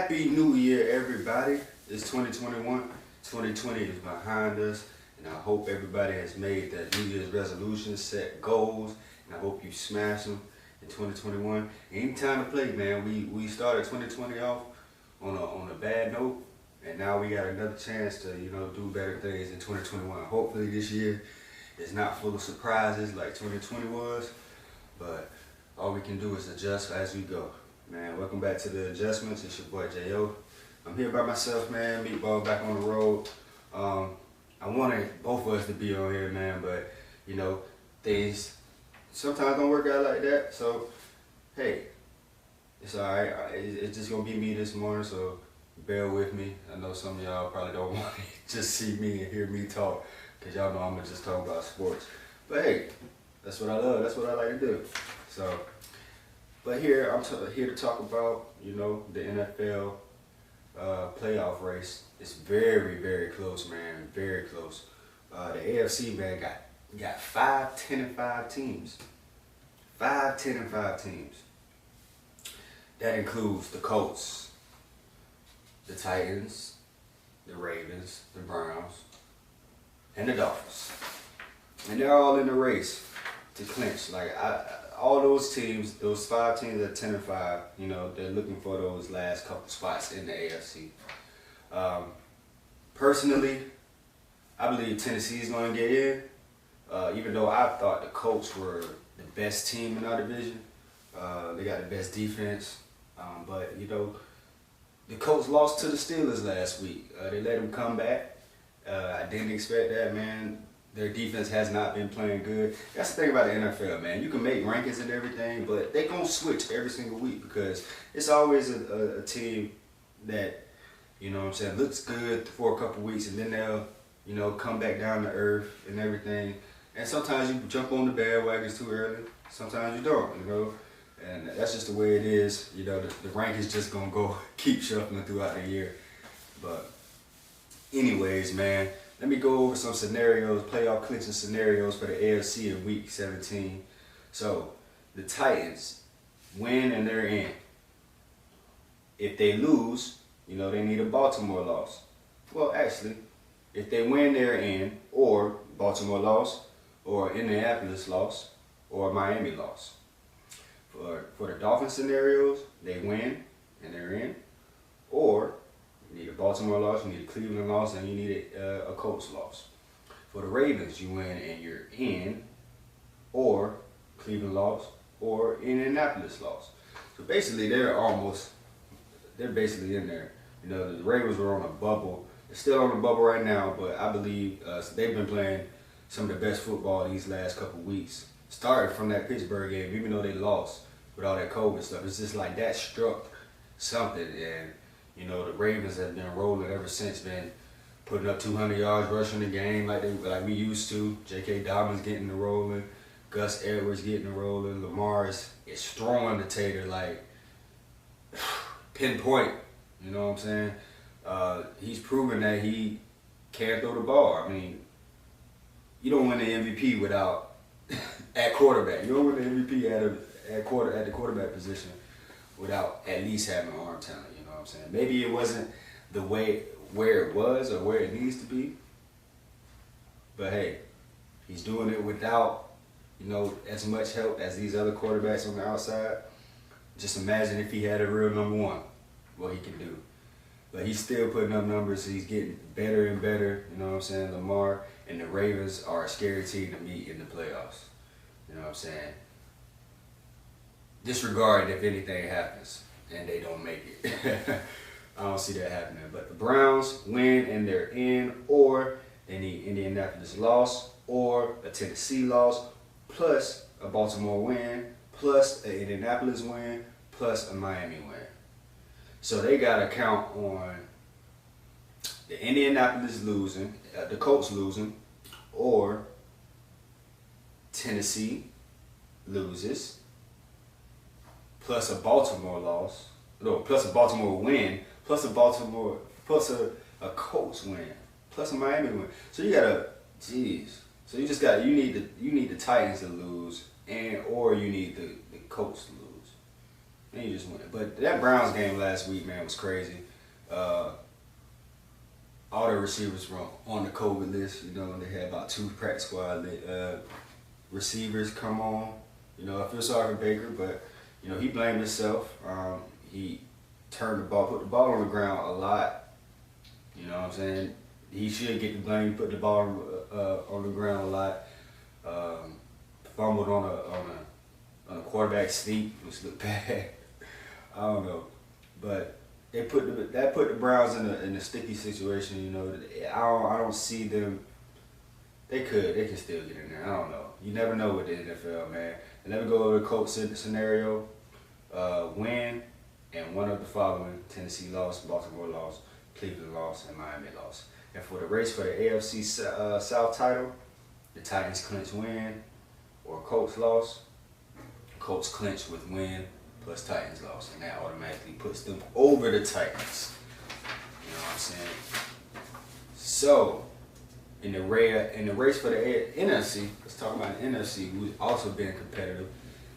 Happy New Year, everybody. It's 2021. 2020 is behind us, and I hope everybody has made that New Year's resolution, set goals, and I hope you smash them in 2021. Ain't time to play, man. We started 2020 off on a bad note, and now we got another chance to do better things in 2021. Hopefully this year is not full of surprises like 2020 was, but all we can do is adjust as we go. Man, welcome back to The Adjustments. It's your boy J.O. I'm here by myself, man. Meatball back on the road. I wanted both of us to be on here, man, but things sometimes don't work out like that. So, hey, it's alright. It's just gonna be me this morning, so bear with me. I know some of y'all probably don't want to just see me and hear me talk, because y'all know I'm gonna just talk about sports. But hey, that's what I love. That's what I like to do. So, but here, I'm here to talk about, the NFL playoff race. It's very, very close, man. Very close. The AFC, man, got 5, 10-5 teams. 5, 10-5 teams. That includes the Colts, the Titans, the Ravens, the Browns, and the Dolphins. And they're all in the race to clinch. All those teams, those 5 teams at 10-5, they're looking for those last couple spots in the AFC. Personally, I believe Tennessee's going to get in, even though I thought the Colts were the best team in our division. They got the best defense, but the Colts lost to the Steelers last week. They let them come back. I didn't expect that, man. Their defense has not been playing good. That's the thing about the NFL, man. You can make rankings and everything, but they gonna switch every single week because it's always a team that, looks good for a couple weeks, and then they'll, come back down to earth and everything. And sometimes you jump on the bandwagons too early. Sometimes you don't, And that's just the way it is. The rank is just gonna go keep shuffling throughout the year. But anyways, man. Let me go over some scenarios, playoff clinching scenarios for the AFC in Week 17. So, the Titans win and they're in. If they lose, they need a Baltimore loss. Well, actually, if they win, they're in, or Baltimore loss, or Indianapolis loss, or Miami loss. For the Dolphins scenarios, they win and they're in, or you need a Baltimore loss, you need a Cleveland loss, and you need a Colts loss. For the Ravens, you win and you're in, or Cleveland loss, or Indianapolis loss. So basically, they're basically in there. The Ravens were on a bubble. They're still on a bubble right now, but I believe they've been playing some of the best football these last couple weeks. Started from that Pittsburgh game, even though they lost with all that COVID stuff. It's just like that struck something, and the Ravens have been rolling ever since, been putting up 200 yards rushing the game like we used to. J.K. Dobbins getting the rolling, Gus Edwards getting the rolling, Lamar is throwing the tater like pinpoint. You know what I'm saying? He's proven that he can throw the ball. I mean, you don't win the MVP without at quarterback. You don't win the MVP at the quarterback position without at least having arm talent. You know what I'm saying? Maybe it wasn't the way where it was or where it needs to be, but hey, he's doing it without as much help as these other quarterbacks on the outside. Just imagine if he had a real number one, what he can do. But he's still putting up numbers. He's getting better and better. You know what I'm saying? Lamar and the Ravens are a scary team to meet in the playoffs. You know what I'm saying? Disregard if anything happens and they don't make it. I don't see that happening. But the Browns win and they're in, or they need Indianapolis loss, or a Tennessee loss, plus a Baltimore win, plus an Indianapolis win, plus a Miami win. So they got to count on the Indianapolis losing, the Colts losing, or Tennessee loses, plus a Baltimore loss, plus a Baltimore win, plus a Colts win, plus a Miami win. So you gotta, So you need the Titans to lose, or you need the Colts to lose. And you just win. But that Browns game last week, man, was crazy. All the receivers were on the COVID list. You know, they had about 2 practice squad receivers come on. You know, I feel sorry for Baker, but you know, he blamed himself. He turned the ball, put the ball on the ground a lot. You know what I'm saying? He should get the blame. He put the ball on the ground a lot. Fumbled on a quarterback sneak, which looked bad. I don't know, but that put the Browns in a sticky situation. You know, I don't see them. They can still get in there. I don't know. You never know with the NFL, man. And let me go over the Colts scenario. Win and one of the following: Tennessee lost, Baltimore lost, Cleveland lost, and Miami lost. And for the race for the AFC South title, the Titans clinch win or Colts loss. Colts clinch with win plus Titans loss, and that automatically puts them over the Titans. You know what I'm saying? So, in the race for the NFC, let's talk about the NFC, who's also been competitive.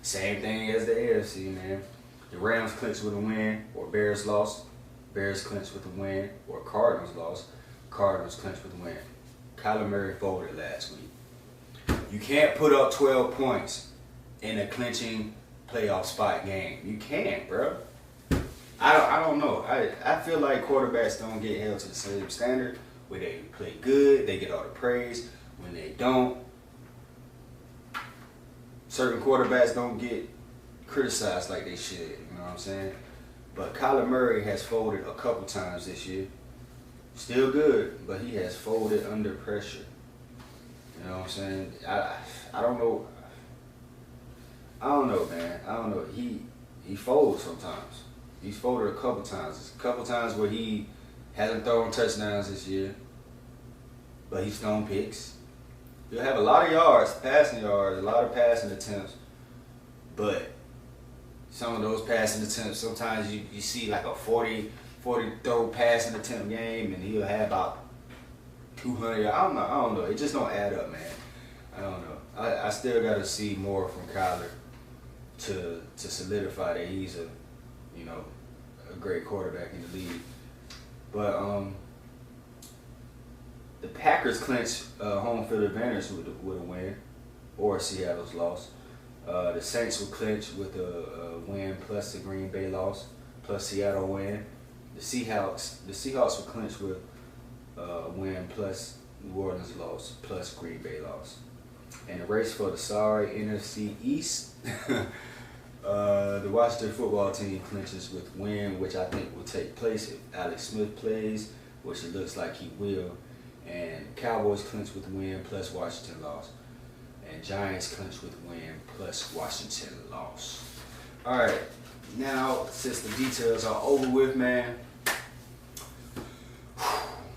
Same thing as the AFC, man. The Rams clinch with a win or Bears lost. Bears clinch with a win or Cardinals lost. Cardinals clinch with a win. Kyler Murray folded last week. You can't put up 12 points in a clinching playoff spot game. You can't, bro. I don't know. I feel like quarterbacks don't get held to the same standard. Where they play good, they get all the praise. When they don't, certain quarterbacks don't get criticized like they should. You know what I'm saying? But Kyler Murray has folded a couple times this year. Still good, but he has folded under pressure. You know what I'm saying? I don't know. I don't know, man. I don't know. He folds sometimes. He's folded a couple times. There's a couple times where he hasn't thrown touchdowns this year, but he's thrown picks. He'll have a lot of yards, passing yards, a lot of passing attempts, but some of those passing attempts, sometimes you see like a 40 throw passing attempt game, and he'll have about 200 yards. I don't know. It just don't add up, man. I don't know. I still got to see more from Kyler to solidify that he's a great quarterback in the league. But the Packers clinch home field advantage with a win, or Seattle's loss. The Saints will clinch with a win plus the Green Bay loss, plus Seattle win. The Seahawks will clinch with a win plus New Orleans loss, plus Green Bay loss. And the race for the sorry NFC East, the Washington football team clinches with win, which I think will take place if Alex Smith plays, which it looks like he will. And Cowboys clinch with win plus Washington loss. And Giants clinch with win plus Washington loss. All right, now since the details are over with, man,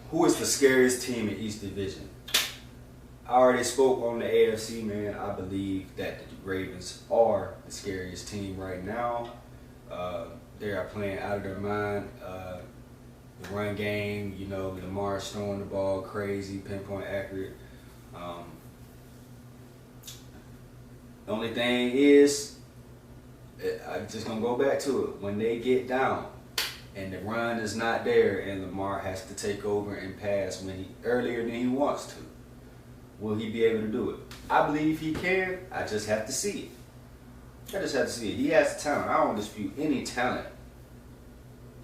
who is the scariest team in each division? I already spoke on the AFC, man. I believe that the Ravens are the scariest team right now. They are playing out of their mind. The run game, Lamar's throwing the ball crazy, pinpoint accurate. The only thing is, I'm just going to go back to it. When they get down and the run is not there and Lamar has to take over and pass earlier than he wants to, will he be able to do it? I believe he can. I just have to see it. He has the talent. I don't dispute any talent.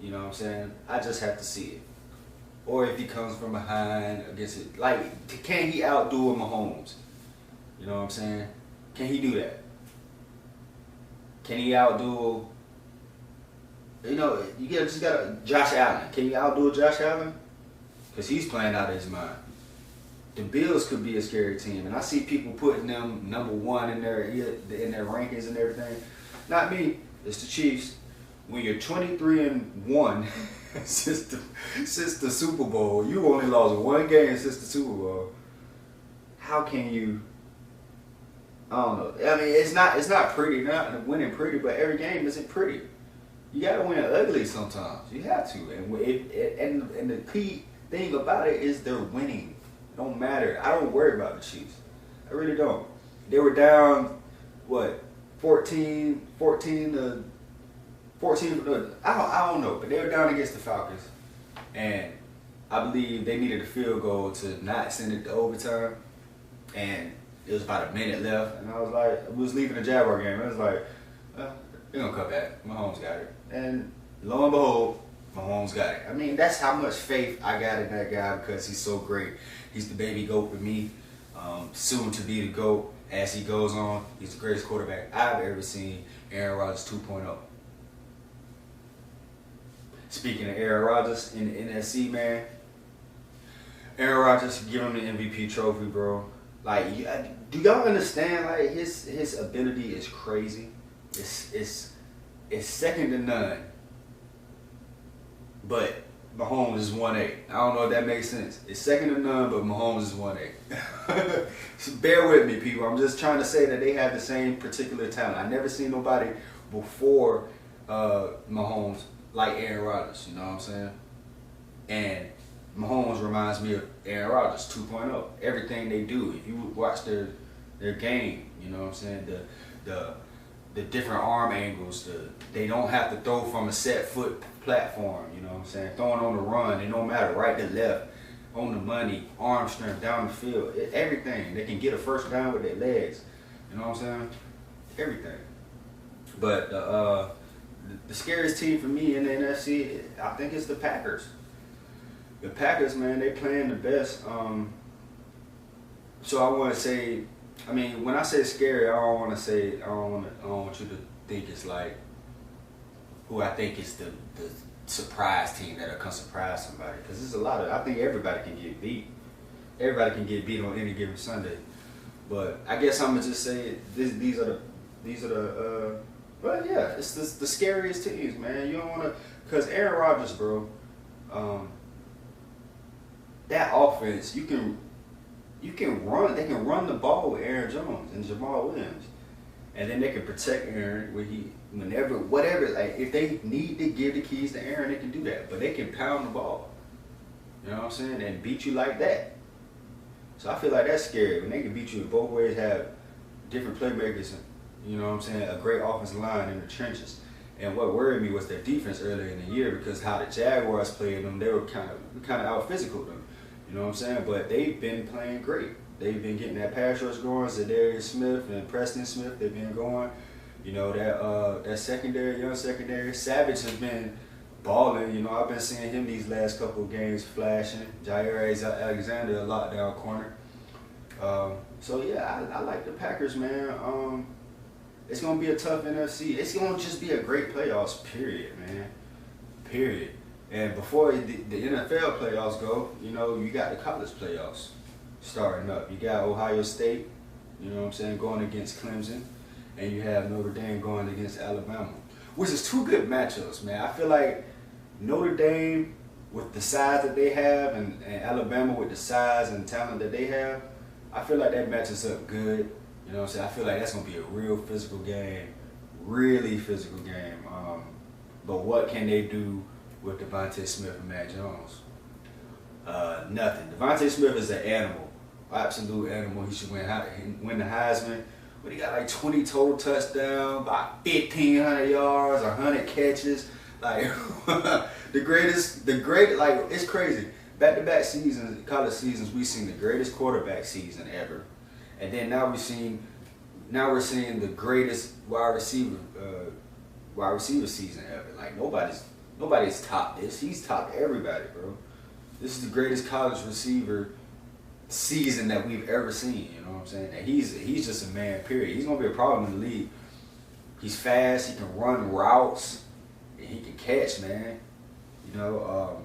You know what I'm saying? I just have to see it. Or if he comes from behind against it. Like, can he outdo Mahomes? You know what I'm saying? Can he do that? Can he outdo, you just got Josh Allen. Can you outdo Josh Allen? Because he's playing out of his mind. The Bills could be a scary team, and I see people putting them number one in their rankings and everything. Not me. It's the Chiefs. When you're 23-1 since the Super Bowl, you only lost one game since the Super Bowl. How can you? I don't know. I mean, it's not pretty. Not winning pretty, but every game isn't pretty. You gotta win ugly sometimes. You have to, and the key thing about it is they're winning. It don't matter. I don't worry about the Chiefs. I really don't. They were down, 14 to 14. I don't know, but they were down against the Falcons, and I believe they needed a field goal to not send it to overtime, and it was about a minute left, and I was like, we was leaving the Jaguar game, and I was like, they're gonna come back. Mahomes got it, and lo and behold, Mahomes got it. I mean, that's how much faith I got in that guy because he's so great. He's the baby GOAT with me, soon to be the GOAT as he goes on. He's the greatest quarterback I've ever seen. Aaron Rodgers 2.0. Speaking of Aaron Rodgers in the NFC, man, Aaron Rodgers, give him the MVP trophy, bro. Like, do y'all understand? Like, his ability is crazy. It's second to none. But Mahomes is 1A. I don't know if that makes sense. It's second to none, but Mahomes is 1A. So bear with me, people. I'm just trying to say that they have the same particular talent. I never seen nobody before Mahomes like Aaron Rodgers. You know what I'm saying? And Mahomes reminds me of Aaron Rodgers 2.0. Everything they do. If you watch their game, you know what I'm saying? The different arm angles. They don't have to throw from a set foot platform. You know what I'm saying? Throwing on the run. It don't matter right to left. On the money. Arm strength down the field. Everything. They can get a first down with their legs. You know what I'm saying? Everything. But the scariest team for me in the NFC, I think it's the Packers. The Packers, man, they playing the best. So I want to say, I mean, when I say scary, I don't want you to think it's like who I think is the surprise team that'll come surprise somebody. Because there's a lot of, I think everybody can get beat. Everybody can get beat on any given Sunday. But I guess I'm gonna just say these are the well, yeah, it's the scariest teams, man. You don't want to, because Aaron Rodgers, bro. That offense, you can run. They can run the ball with Aaron Jones and Jamal Williams, and then they can protect Aaron whatever. Like if they need to give the keys to Aaron, they can do that. But they can pound the ball. You know what I'm saying? And beat you like that. So I feel like that's scary when they can beat you in both ways. Have different playmakers. You know what I'm saying? A great offensive line in the trenches. And what worried me was their defense earlier in the year because how the Jaguars played them, they were kind of out physical them. You know what I'm saying? But they've been playing great. They've been getting that pass rush going. Zadarius Smith and Preston Smith, they've been going. You know, that secondary, young secondary. Savage has been balling. You know, I've been seeing him these last couple of games flashing. Jaguars Alexander, a lockdown corner. So, yeah, I like the Packers, man. It's going to be a tough NFC. It's going to just be a great playoffs, period, man. Period. And before the NFL playoffs go, you know, you got the college playoffs starting up. You got Ohio State, you know what I'm saying, going against Clemson. And you have Notre Dame going against Alabama, which is two good matchups, man. I feel like Notre Dame, with the size that they have, and Alabama with the size and talent that they have, I feel like that matches up good. You know what I'm saying? I feel like that's going to be a real physical game, really physical game. But what can they do with Devontae Smith and Mack Jones? Nothing. Devontae Smith is an animal, absolute animal. He should win the Heisman. But he got like 20 total touchdowns, about 1,500 yards, 100 catches. Like the greatest, like it's crazy. Back-to-back seasons, college seasons, we've seen the greatest quarterback season ever. And then now we're seeing the greatest wide receiver season ever. Like nobody's topped this. He's topped everybody, bro. This is the greatest college receiver season that we've ever seen. You know what I'm saying? And he's just a man. Period. He's gonna be a problem in the league. He's fast. He can run routes. And he can catch, man. You know.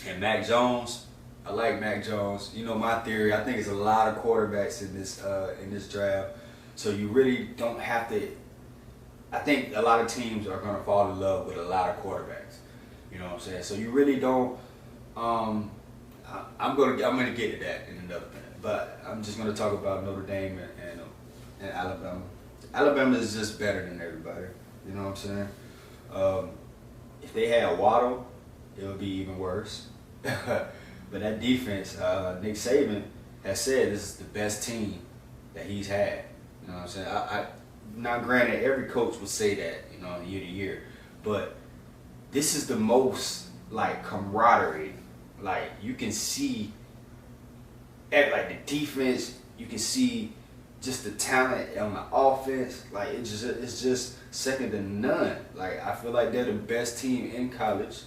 And Mack Jones. I like Mack Jones. You know my theory. I think it's a lot of quarterbacks in this draft. So you really don't have to. I think a lot of teams are gonna fall in love with a lot of quarterbacks. You know what I'm saying? So you really don't. I'm gonna get to that in another minute. But I'm just gonna talk about Notre Dame and Alabama. Alabama is just better than everybody. You know what I'm saying? If they had Waddle, it would be even worse. But that defense, Nick Saban has said this is the best team that he's had. You know what I'm saying? Now, granted, every coach would say that, you know, year to year. but this is the most like camaraderie. Like you can see at like the defense, you can see just the talent on the offense. Like it's just second to none. Like I feel like they're the best team in college,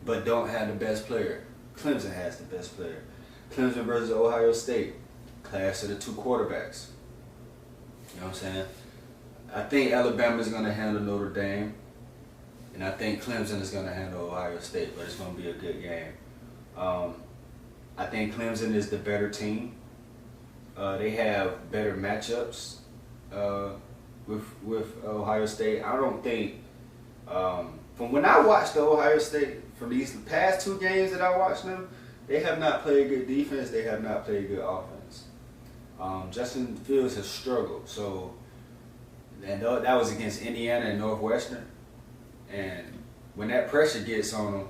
but don't have the best player. Clemson has the best player. Clemson versus Ohio State, clash of the two quarterbacks. You know what I'm saying? I think Alabama's gonna handle Notre Dame, and I think Clemson is gonna handle Ohio State, but it's gonna be a good game. I think Clemson is the better team. They have better matchups with Ohio State. I don't think, from when I watched the Ohio State, from these past two games that I watched them, they have not played good defense. They have not played good offense. Justin Fields has struggled. So, and that was against Indiana and Northwestern. And when that pressure gets on him,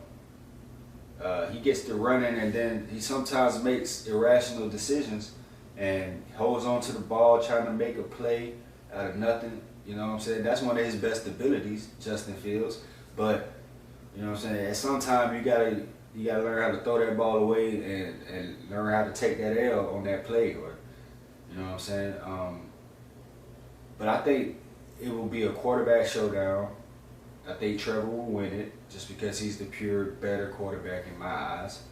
he gets to running, and then he sometimes makes irrational decisions and holds on to the ball, trying to make a play out of nothing. You know what I'm saying? That's one of his best abilities, Justin Fields. But you know what I'm saying? At some time, you gotta learn how to throw that ball away and learn how to take that L on that play, or you know what I'm saying? But I think it will be a quarterback showdown. I think Trevor will win it just because he's the pure better quarterback in my eyes.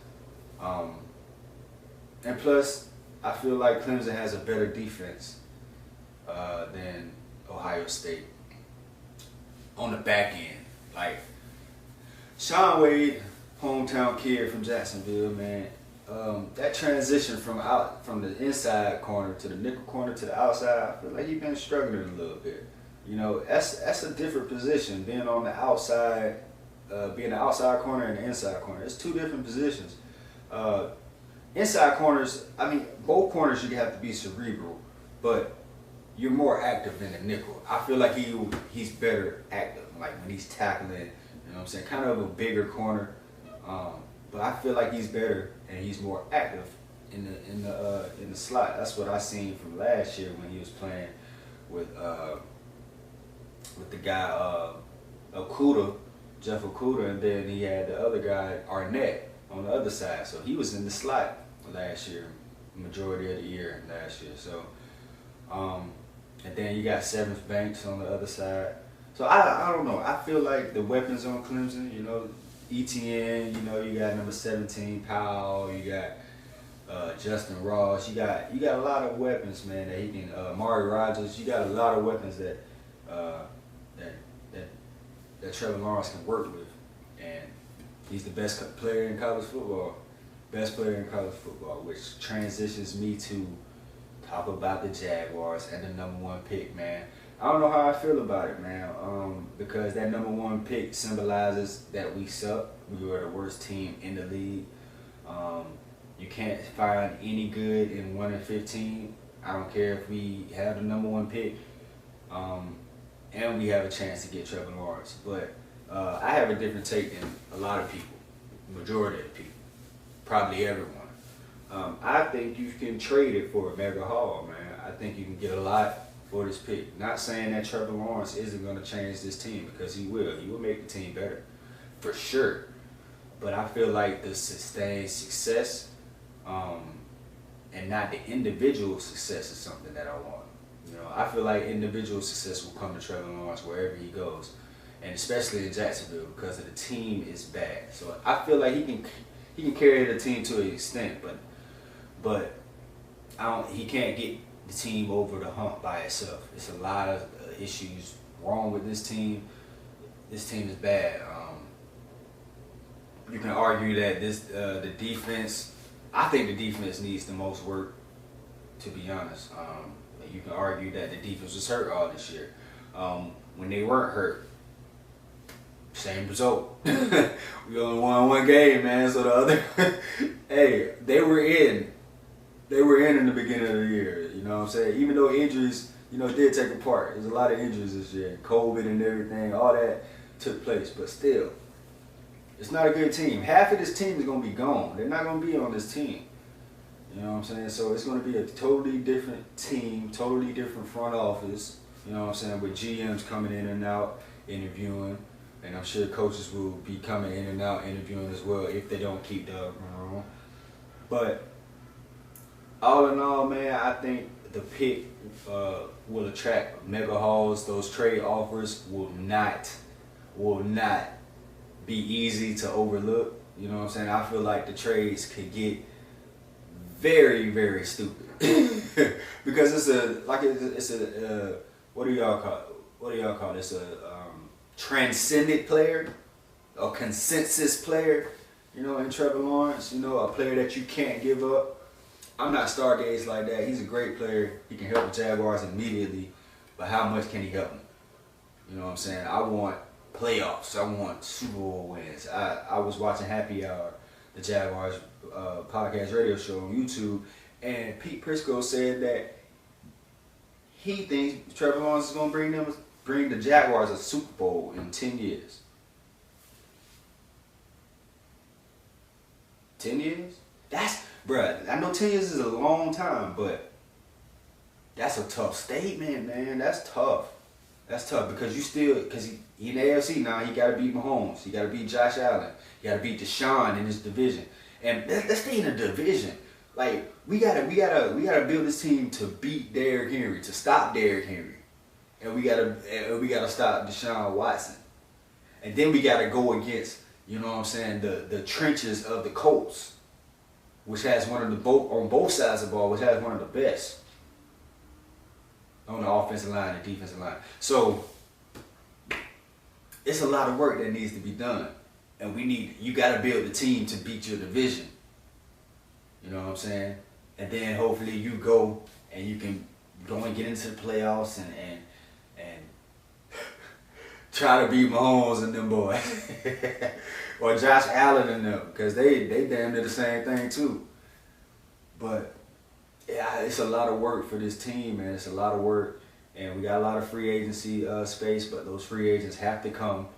And plus, I feel like Clemson has a better defense than Ohio State on the back end. Like Sean Wade, hometown kid from Jacksonville, man. That transition from the inside corner to the nickel corner to the outside, I feel like he's been struggling a little bit. You know, that's a different position, being on the outside, being the outside corner and the inside corner. It's two different positions. Inside corners, I mean, both corners you have to be cerebral, but you're more active than the nickel. I feel like he's better active, like when he's tackling, you know what I'm saying, kind of a bigger corner. But I feel like he's better and he's more active in the slot. That's what I seen from last year when he was playing with the guy Jeff Okudah, and then he had the other guy Arnett on the other side. So he was in the slot last year, majority of the year last year. So and then you got Seventh Banks on the other side. So I don't know. I feel like the weapons on Clemson, you know, ETN, you know, you got number 17 Powell, you got Justin Ross, you got a lot of weapons, man, that he can. Amari Rodgers, you got a lot of weapons that Trevor Lawrence can work with, and he's the best player in college football, which transitions me to talk about the Jaguars and the #1 pick, man. I don't know how I feel about it, man, because that #1 pick symbolizes that we suck. We were the worst team in the league. You can't find any good in 1-15. I don't care if we have the #1 pick, and we have a chance to get Trevor Lawrence. But I have a different take than a lot of people, majority of the people, probably everyone. I think you can trade it for a mega haul, man. I think you can get a lot for this pick. Not saying that Trevor Lawrence isn't going to change this team, because he will. He will make the team better, for sure. But I feel like the sustained success and not the individual success is something that I want. You know, I feel like individual success will come to Trevor Lawrence wherever he goes, and especially in Jacksonville, because the team is bad. So I feel like he can carry the team to an extent, but he can't get the team over the hump by itself. It's a lot of issues wrong with this team. This team is bad. You can argue that the defense. I think the defense needs the most work, to be honest. You can argue that the defense was hurt all this year. When they weren't hurt, same result. We only won one game, man. So the other, hey, they were in the beginning of the year. You know what I'm saying? Even though injuries, you know, did take a part. There's a lot of injuries this year, COVID and everything. All that took place, but still, it's not a good team. Half of this team is gonna be gone. They're not gonna be on this team. You know what I'm saying? So it's going to be a totally different team, totally different front office, you know what I'm saying, with GMs coming in and out, interviewing, and I'm sure coaches will be coming in and out interviewing as well if they don't keep the room. But all in all, man, I think the pick will attract mega hauls. Those trade offers will not be easy to overlook. You know what I'm saying? I feel like the trades could get very, very stupid because it's a what do y'all call it? It's a transcendent player, a consensus player. You know, in Trevor Lawrence, you know, a player that you can't give up. I'm not stargazed like that. He's a great player. He can help the Jaguars immediately, but how much can he help them? You know what I'm saying? I want playoffs. I want Super Bowl wins. I was watching Happy Hour, the Jaguars podcast radio show on YouTube, and Pete Prisco said that he thinks Trevor Lawrence is going to bring the Jaguars a Super Bowl in 10 years. 10 years? Bruh, I know 10 years is a long time, but that's a tough statement, man. That's tough. That's tough because because he in the AFC now, he got to beat Mahomes. He got to beat Josh Allen. He got to beat Deshaun in his division. And let's stay in the division. Like, we gotta build this team to beat Derrick Henry, to stop Derrick Henry. And we gotta stop Deshaun Watson. And then we gotta go against, you know what I'm saying, the trenches of the Colts, which has on both sides of the ball, which has one of the best on the offensive line and defensive line. So it's a lot of work that needs to be done. And you gotta build the team to beat your division. You know what I'm saying? And then hopefully you go and you can go and get into the playoffs and try to beat Mahomes and them boys. Or Josh Allen and them, because they damn near the same thing too. But yeah, it's a lot of work for this team, man. It's a lot of work, and we got a lot of free agency space, but those free agents have to come.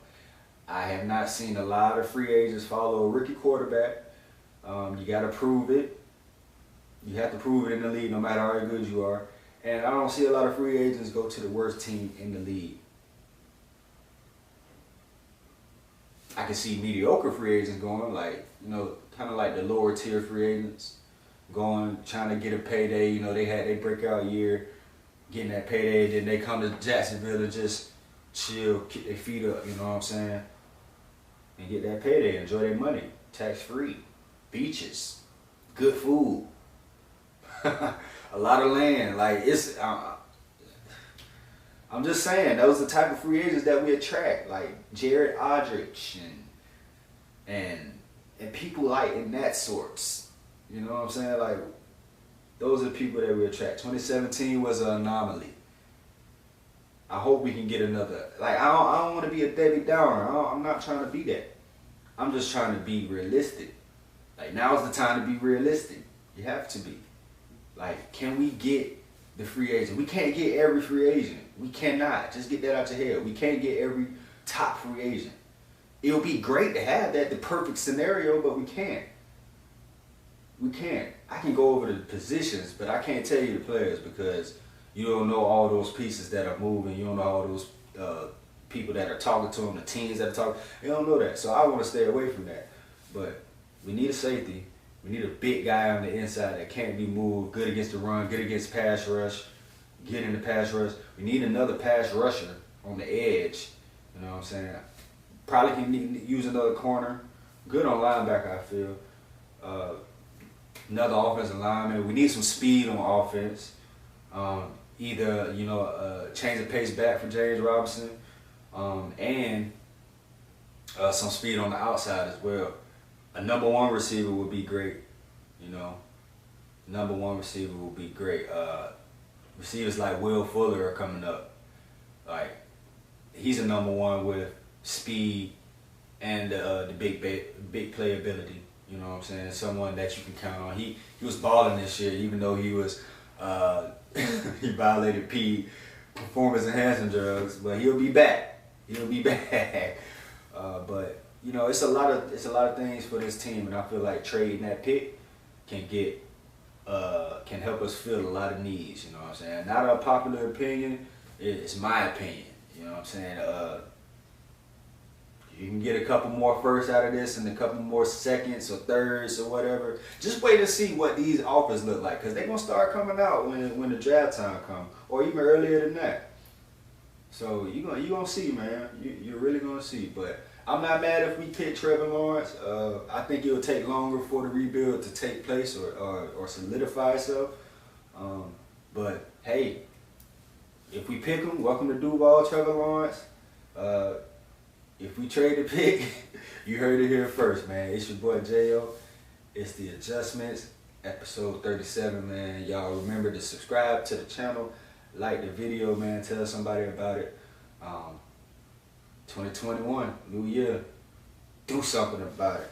I have not seen a lot of free agents follow a rookie quarterback. You got to prove it. You have to prove it in the league, no matter how good you are. And I don't see a lot of free agents go to the worst team in the league. I can see mediocre free agents going, like, you know, kind of like the lower tier free agents going, trying to get a payday. You know, they breakout year, getting that payday, then they come to Jacksonville and just chill, kick their feet up, you know what I'm saying, and get that payday, enjoy their money, tax free, beaches, good food, a lot of land. Like, it's I'm just saying, those are the type of free agents that we attract, like Jared Aldrich and people like in that sorts. You know what I'm saying? Like, those are the people that we attract. 2017 was an anomaly. I hope we can get another. Like, I don't want to be a Debbie Downer. I'm not trying to be that. I'm just trying to be realistic. Like, now's the time to be realistic. You have to be. Like, can we get the free agent? We can't get every free agent. We cannot. Just get that out your head. We can't get every top free agent. It would be great to have that, the perfect scenario, but we can't. We can't. I can go over the positions, but I can't tell you the players because you don't know all those pieces that are moving. You don't know all those people that are talking to them, the teams that are talking. You don't know that. So I want to stay away from that. But we need a safety. We need a big guy on the inside that can't be moved, good against the run, good against pass rush, get in the pass rush. We need another pass rusher on the edge. You know what I'm saying? Probably can use another corner. Good on linebacker, I feel. Another offensive lineman. We need some speed on offense. Either, you know, change the pace back for James Robinson and some speed on the outside as well. A number one receiver would be great, you know. Number one receiver would be great. Receivers like Will Fuller are coming up. Like, he's a number one with speed and the big playability. You know what I'm saying? Someone that you can count on. He was balling this year, even though he was he violated performance enhancing drugs, but he'll be back. He'll be back. But you know, it's a lot of things for this team, and I feel like trading that pick can help us fill a lot of needs. You know what I'm saying? Not a popular opinion. It's my opinion. You know what I'm saying? You can get a couple more firsts out of this and a couple more seconds or thirds or whatever. Just wait to see what these offers look like, because they're going to start coming out when the draft time comes, or even earlier than that. So you're gonna see, man. You're really going to see. But I'm not mad if we pick Trevor Lawrence. I think it will take longer for the rebuild to take place or solidify itself. But hey, if we pick him, welcome to Duval, Trevor Lawrence. If we trade the pick, you heard it here first, man. It's your boy J.O. It's The Adjustments, episode 37, man. Y'all remember to subscribe to the channel, like the video, man. Tell somebody about it. 2021, new year. Do something about it.